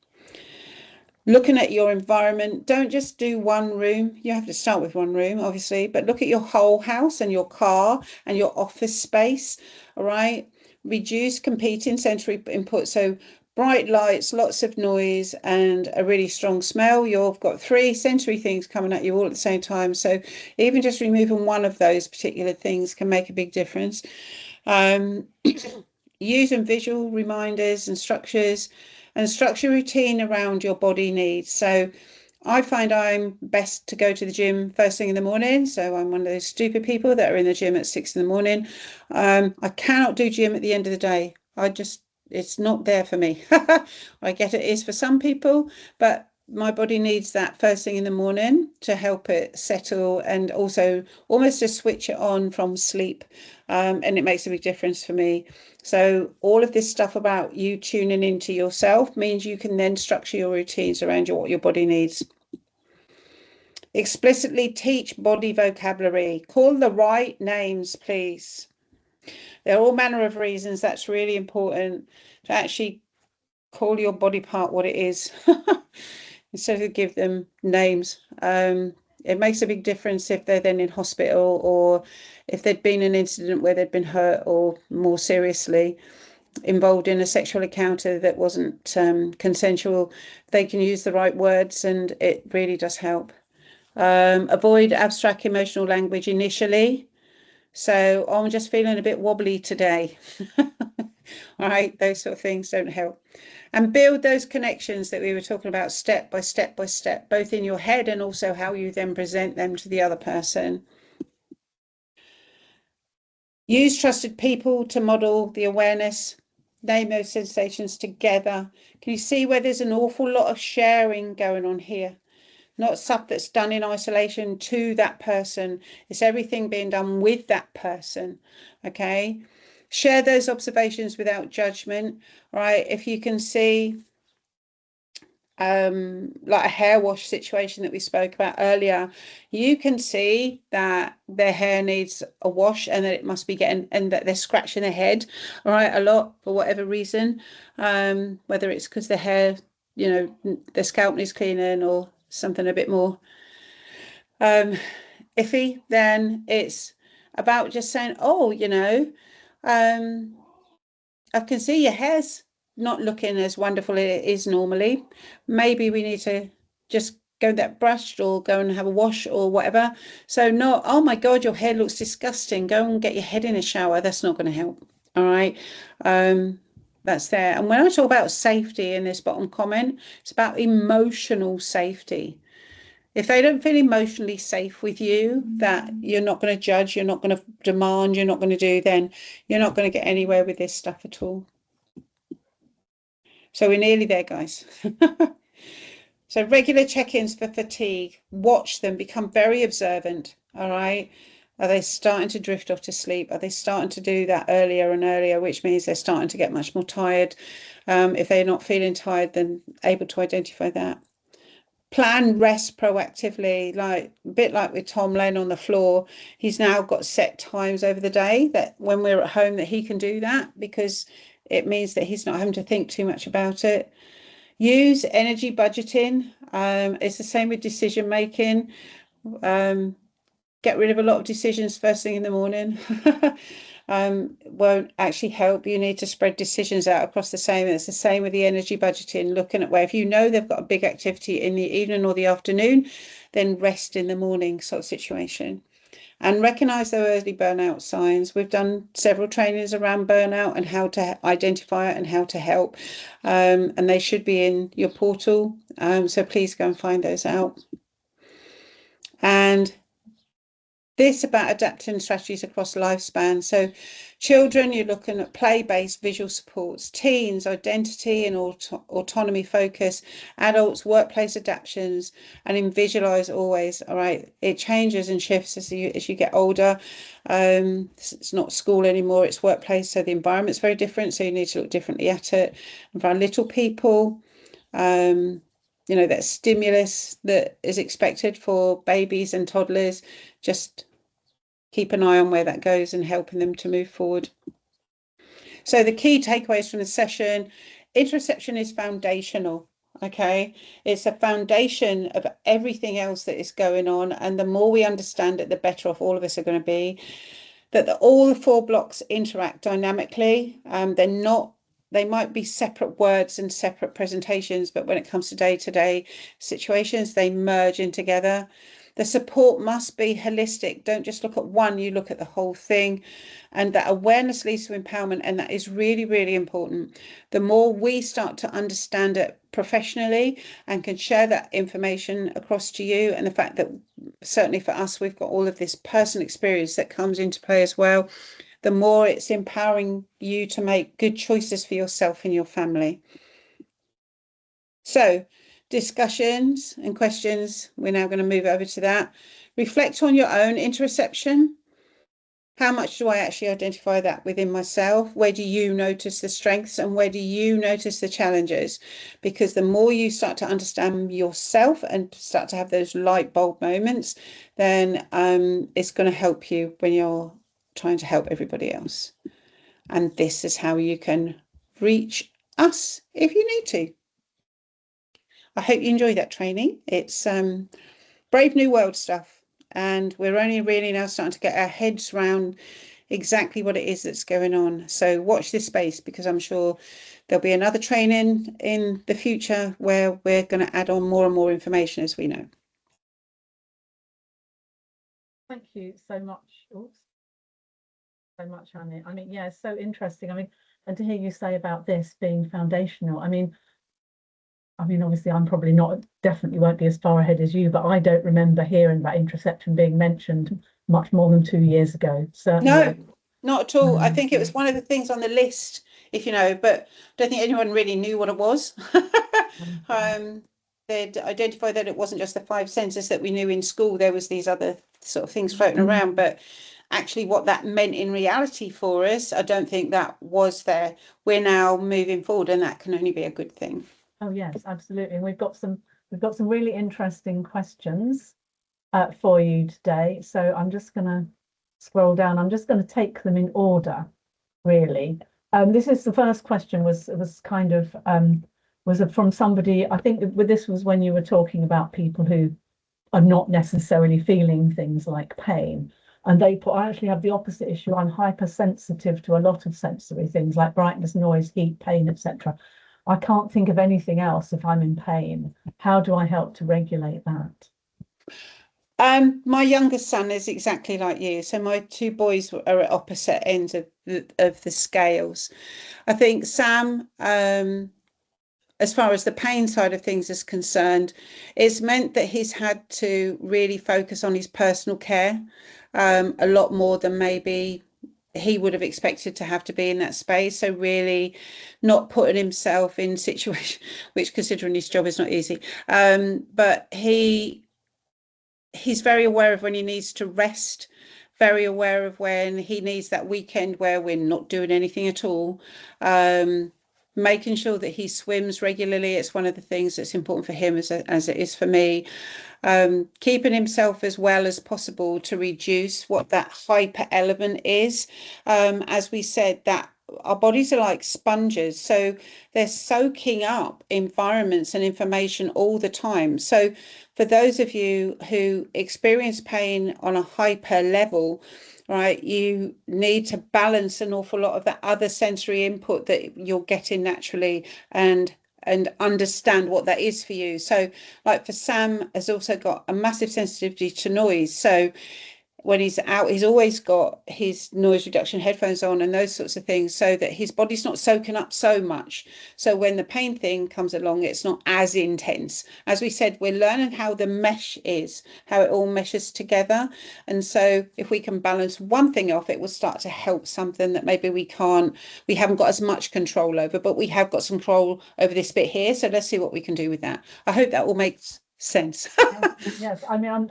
Looking at your environment, don't just do one room. You have to start with one room, obviously, but look at your whole house and your car and your office space, all right? Reduce competing sensory input. So bright lights, lots of noise, and a really strong smell. You've got 3 sensory things coming at you all at the same time. So even just removing one of those particular things can make a big difference. Using visual reminders and structures, and structure routine around your body needs. So I find I'm best to go to the gym first thing in the morning. So I'm one of those stupid people that are in the gym at 6 in the morning. I cannot do gym at the end of the day. It's not there for me. I get it is for some people, but my body needs that first thing in the morning to help it settle and also almost to switch it on from sleep. And it makes a big difference for me. So all of this stuff about you tuning into yourself means you can then structure your routines around what your body needs. Explicitly teach body vocabulary. Call the right names, please. There are all manner of reasons that's really important to actually call your body part what it is instead of give them names. It makes a big difference if they're then in hospital or if there'd been an incident where they'd been hurt or more seriously involved in a sexual encounter that wasn't consensual. They can use the right words and it really does help. Avoid abstract emotional language initially. So I'm just feeling a bit wobbly today. All right, those sort of things don't help. And build those connections that we were talking about step by step by step, both in your head and also how you then present them to the other person. Use trusted people to model the awareness. Name those sensations together. Can you see where there's an awful lot of sharing going on here? Not stuff that's done in isolation to that person. It's everything being done with that person. Okay. Share those observations without judgment, right? If you can see like a hair wash situation that we spoke about earlier, you can see that their hair needs a wash and that it must be getting, and that they're scratching their head, all right, a lot for whatever reason, whether it's because their hair, you know, their scalp needs cleaning or something a bit more iffy, then it's about just saying, oh, you know, I can see your hair's not looking as wonderful as it is normally. Maybe we need to just go that brushed or go and have a wash or whatever. So not, oh my God, your hair looks disgusting. Go and get your head in a shower. That's not going to help. All right. That's there. And when I talk about safety in this bottom comment, it's about emotional safety. If they don't feel emotionally safe with you, that you're not going to judge, you're not going to demand, you're not going to do, then you're not going to get anywhere with this stuff at all. So we're nearly there, guys. So regular check-ins for fatigue. Watch them, become very observant, all right? Are they starting to drift off to sleep? Are they starting to do that earlier and earlier, which means they're starting to get much more tired? If they're not feeling tired, then able to identify that. Plan rest proactively, like a bit like with Tom laying on the floor. He's now got set times over the day that when we're at home that he can do that, because it means that he's not having to think too much about it. Use energy budgeting. It's the same with decision making. Get rid of a lot of decisions first thing in the morning. Won't actually help. You need to spread decisions out across the same. It's the same with the energy budgeting, looking at where if you know they've got a big activity in the evening or the afternoon, then rest in the morning sort of situation. And recognize their early burnout signs. We've done several trainings around burnout and how to identify it and how to help. And they should be in your portal. So please go and find those out. And this about adapting strategies across lifespan. So children, you're looking at play-based visual supports. Teens, identity and autonomy focus. Adults, workplace adaptations, and in visualize always. All right, it changes and shifts as you get older. It's not school anymore, it's workplace, so the environment's very different, so you need to look differently at it. And for our little people, you know, that stimulus that is expected for babies and toddlers, just keep an eye on where that goes and helping them to move forward. So the key takeaways from the session: interoception is foundational. Okay, it's a foundation of everything else that is going on, and the more we understand it, the better off all of us are going to be. That all the 4 blocks interact dynamically. They might be separate words and separate presentations, but when it comes to day-to-day situations, they merge in together. The support must be holistic. Don't just look at one, you look at the whole thing. And that awareness leads to empowerment, and that is really, really important. The more we start to understand it professionally and can share that information across to you, and the fact that certainly for us, we've got all of this personal experience that comes into play as well, the more it's empowering you to make good choices for yourself and your family. So, discussions and questions, we're now going to move over to that. Reflect on your own interoception. How much do I actually identify that within myself? Where do you notice the strengths and where do you notice the challenges? Because the more you start to understand yourself and start to have those light bulb moments, then it's going to help you when you're trying to help everybody else. And this is how you can reach us if you need to. I hope you enjoy that training. It's brave new world stuff, and we're only really now starting to get our heads around exactly what it is that's going on. So watch this space, because I'm sure there'll be another training in the future where we're going to add on more and more information as we know. Thank you so much. Oops. So much, Annie. I mean, yeah, it's so interesting. I mean, and to hear you say about this being foundational, I mean, obviously, I'm probably not, definitely won't be as far ahead as you, but I don't remember hearing about interoception being mentioned much more than 2 years ago. Certainly. No, not at all. I think it was one of the things on the list, if you know, but I don't think anyone really knew what it was. They'd identified that it wasn't just the 5 senses that we knew in school. There was these other sort of things floating around, but actually what that meant in reality for us, I don't think that was there. We're now moving forward, and that can only be a good thing. Oh yes, absolutely. And we've got some really interesting questions for you today. So I'm just going to scroll down. I'm just going to take them in order, really. This is the first question was kind of was from somebody. I think this was when you were talking about people who are not necessarily feeling things like pain. And they put, I actually have the opposite issue. I'm hypersensitive to a lot of sensory things like brightness, noise, heat, pain, etc. I can't think of anything else if I'm in pain. How do I help to regulate that? My youngest son is exactly like you. So my 2 boys are at opposite ends of the scales. I think Sam, as far as the pain side of things is concerned, it's meant that he's had to really focus on his personal care a lot more than maybe he would have expected to have to be in that space. So really not putting himself in situation, which considering his job is not easy. But he's very aware of when he needs to rest, very aware of when he needs that weekend where we're not doing anything at all. Making sure that he swims regularly. It's one of the things that's important for him as it is for me. Keeping himself as well as possible to reduce what that hyper element is. As we said, that our bodies are like sponges, so they're soaking up environments and information all the time. So for those of you who experience pain on a hyper level, right, you need to balance an awful lot of that other sensory input that you're getting naturally and understand what that is for you. So like for Sam has also got a massive sensitivity to noise. So when he's out, he's always got his noise reduction headphones on and those sorts of things, so that his body's not soaking up so much. So when the pain thing comes along, it's not as intense. As we said, we're learning how the mesh is, how it all meshes together. And so if we can balance one thing off, it will start to help something that maybe we haven't got as much control over, but we have got some control over this bit here. So let's see what we can do with that. I hope that all makes sense. Yes, I mean,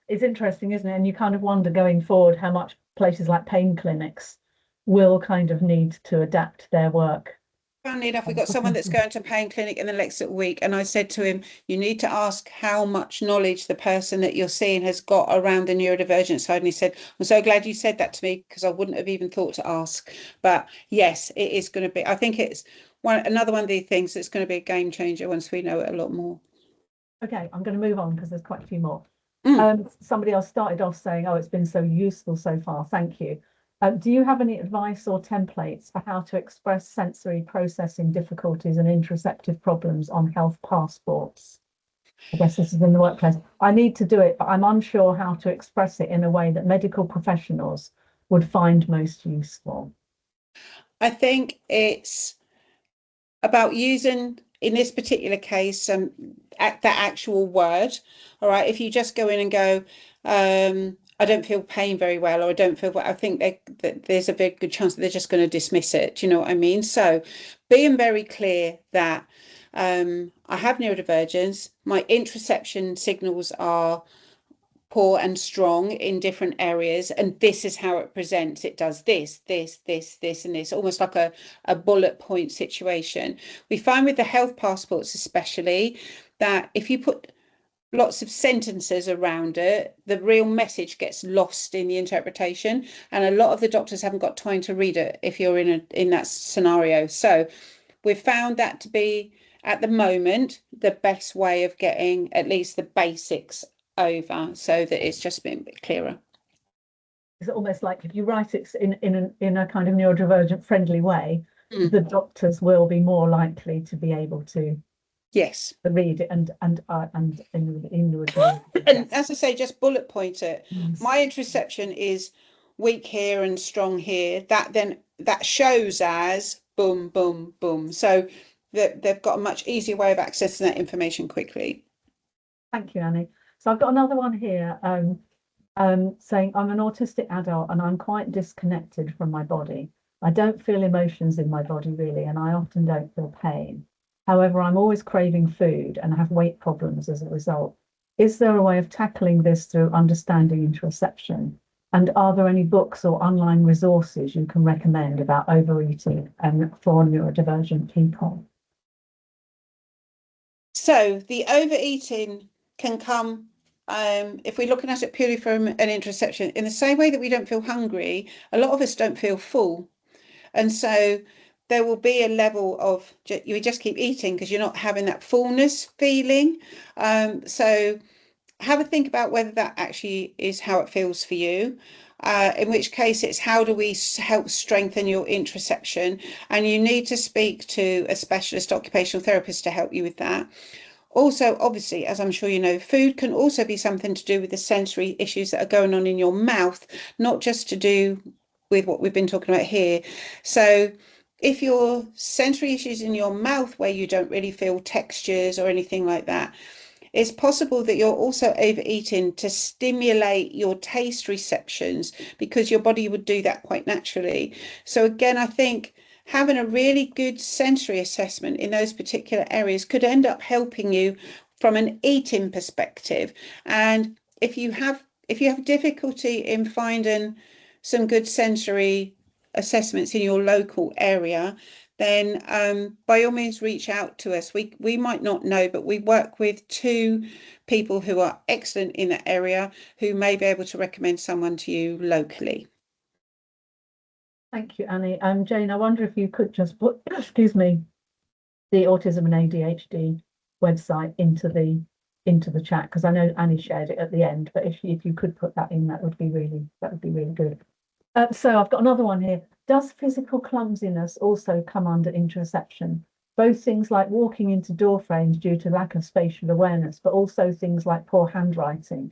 it's interesting, isn't it? And you kind of wonder going forward how much places like pain clinics will kind of need to adapt their work. Funnily enough, we've got someone that's going to a pain clinic in the next week, and I said to him, you need to ask how much knowledge the person that you're seeing has got around the neurodivergent side. And he said, I'm so glad you said that to me, because I wouldn't have even thought to ask. But yes, it is going to be, I think it's another one of the things that's going to be a game changer once we know it a lot more. Okay, I'm going to move on because there's quite a few more. Mm. Somebody else started off saying, oh, it's been so useful so far. Thank you. Do you have any advice or templates for how to express sensory processing difficulties and interoceptive problems on health passports? I guess this is in the workplace. I need to do it, but I'm unsure how to express it in a way that medical professionals would find most useful. I think it's about using, in this particular case, that actual word. All right, if you just go in and go, I don't feel pain very well, or I don't feel well, I think that there's a very good chance that they're just going to dismiss it. Do you know what I mean? So being very clear that I have neurodivergence, my interoception signals are poor and strong in different areas, and this is how it presents. It does this, and this, almost like a bullet point situation. We find with the health passports especially that if you put lots of sentences around it, the real message gets lost in the interpretation, and a lot of the doctors haven't got time to read it if you're in that scenario. So we've found that to be, at the moment, the best way of getting at least the basics over, so that it's just been a bit clearer. It's almost like if you write it in a kind of neurodivergent friendly way, the doctors will be more likely to be able to Yes, read it and and as I say, just bullet point it. My interoception is weak here and strong here. That shows as boom, boom, boom. So they've got a much easier way of accessing that information quickly. Thank you, Annie. So I've got another one here saying, I'm an autistic adult and I'm quite disconnected from my body. I don't feel emotions in my body really, and I often don't feel pain. However, I'm always craving food and have weight problems as a result. Is there a way of tackling this through understanding interoception? And are there any books or online resources you can recommend about overeating and for neurodivergent people? So the overeating can come, if we're looking at it purely from an interoception, in the same way that we don't feel hungry, a lot of us don't feel full. And so there will be a level of, you just keep eating because you're not having that fullness feeling. So have a think about whether that actually is how it feels for you. In which case it's how do we help strengthen your interoception, and you need to speak to a specialist occupational therapist to help you with that. Also, obviously, as I'm sure you know, food can also be something to do with the sensory issues that are going on in your mouth, not just to do with what we've been talking about here. So if your sensory issues in your mouth where you don't really feel textures or anything like that, it's possible that you're also overeating to stimulate your taste receptions, because your body would do that quite naturally. So again, I think having a really good sensory assessment in those particular areas could end up helping you from an eating perspective. And if you have difficulty in finding some good sensory assessments in your local area, then by all means reach out to us. We might not know, but we work with two people who are excellent in that area who may be able to recommend someone to you locally. Thank you, Annie. Jane, I wonder if you could just put, excuse me, the Autism and ADHD website into the chat, because I know Annie shared it at the end, but if you could put that in, that would be really good. So I've got another one here. Does physical clumsiness also come under interoception? Both things like walking into door frames due to lack of spatial awareness, but also things like poor handwriting.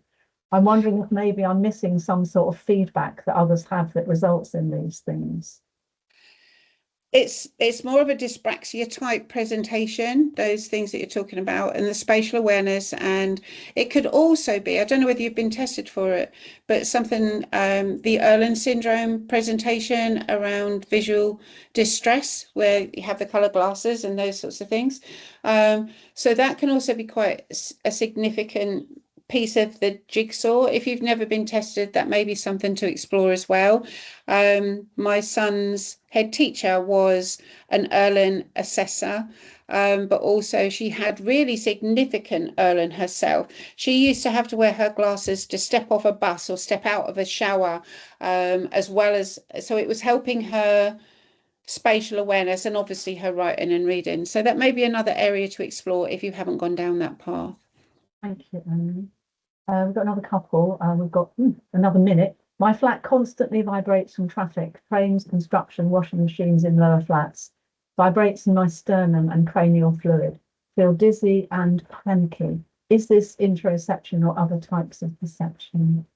I'm wondering if maybe I'm missing some sort of feedback that others have that results in these things. It's more of a dyspraxia type presentation, those things that you're talking about, and the spatial awareness. And it could also be, I don't know whether you've been tested for it, but something, the Erlen syndrome presentation around visual distress, where you have the color glasses and those sorts of things. So that can also be quite a significant piece of the jigsaw. If you've never been tested, that may be something to explore as well. My son's head teacher was an Erlen assessor, but also she had really significant Erlen herself. She used to have to wear her glasses to step off a bus or step out of a shower, as well as, so it was helping her spatial awareness and obviously her writing and reading. So that may be another area to explore if you haven't gone down that path. Thank you, Annie. We've got another couple. We've got another minute. My flat constantly vibrates from traffic, trains, construction, washing machines in lower flats. Vibrates in my sternum and cranial fluid. Feel dizzy and panicky. is this interoception or other types of perception?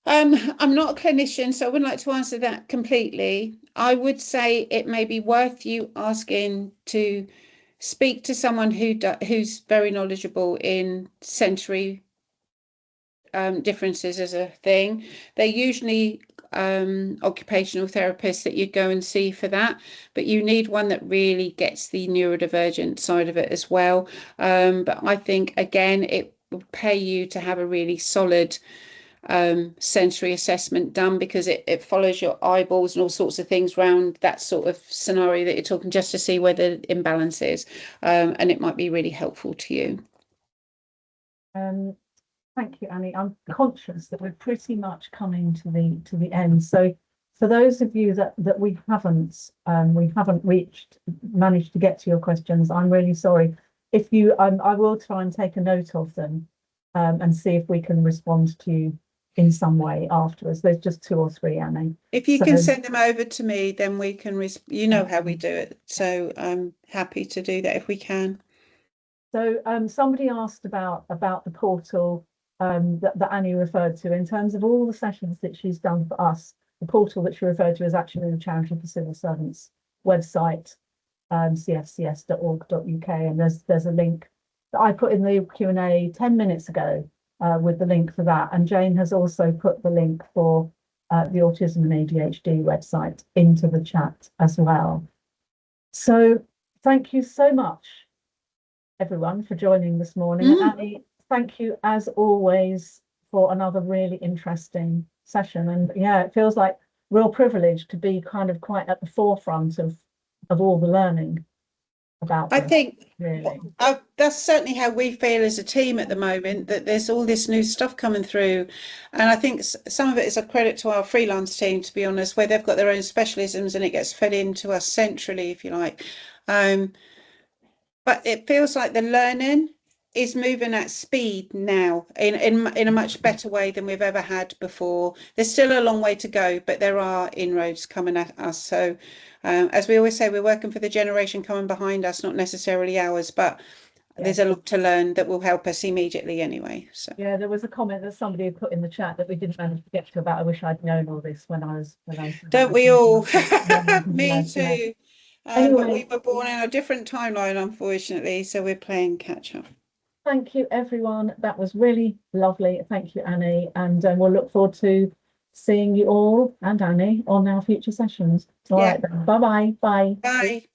I'm not a clinician, so I wouldn't like to answer that completely. I would say it may be worth you asking to speak to someone who's very knowledgeable in sensory differences as a thing. They're usually occupational therapists that you go and see for that, but you need one that really gets the neurodivergent side of it as well. But I think, again, it would pay you to have a really solid sensory assessment done, because it follows your eyeballs and all sorts of things around that sort of scenario that you're talking, just to see where the imbalance is, and it might be really helpful to you. Thank you, Annie. I'm conscious that we're pretty much coming to the end. So for those of you that we haven't managed to get to your questions, I'm really sorry. If you, I will try and take a note of them and see if we can respond to you in some way afterwards. There's just 2 or 3, Annie. If you can send them over to me, then we can, you know how we do it. So I'm happy to do that if we can. So somebody asked about the portal that Annie referred to. In terms of all the sessions that she's done for us, the portal that she referred to is actually the Charity for Civil Servants website, cfcs.org.uk, and there's a link that I put in the Q&A 10 minutes ago with the link for that, and Jane has also put the link for the Autism and ADHD website into the chat as well. So thank you so much, everyone, for joining this morning. Annie, thank you as always for another really interesting session. And yeah, it feels like real privilege to be kind of quite at the forefront of all the learning about this. I think really, that's certainly how we feel as a team at the moment, that there's all this new stuff coming through. And I think some of it is a credit to our freelance team, to be honest, where they've got their own specialisms and it gets fed into us centrally, if you like. But it feels like the learning is moving at speed now in a much better way than we've ever had before. There's still a long way to go, but there are inroads coming at us. So as we always say, we're working for the generation coming behind us, not necessarily ours, but there's a lot to learn that will help us immediately anyway. So yeah, there was a comment that somebody had put in the chat that we didn't manage to get to about, I wish I'd known all this when I was don't we all? Me Yes, yeah. too. Anyway, but we were born in a different timeline, unfortunately, so we're playing catch up. Thank you, everyone. That was really lovely. Thank you, Annie. And we'll look forward to seeing you all and Annie on our future sessions. All right, then. Bye-bye. Bye. Bye.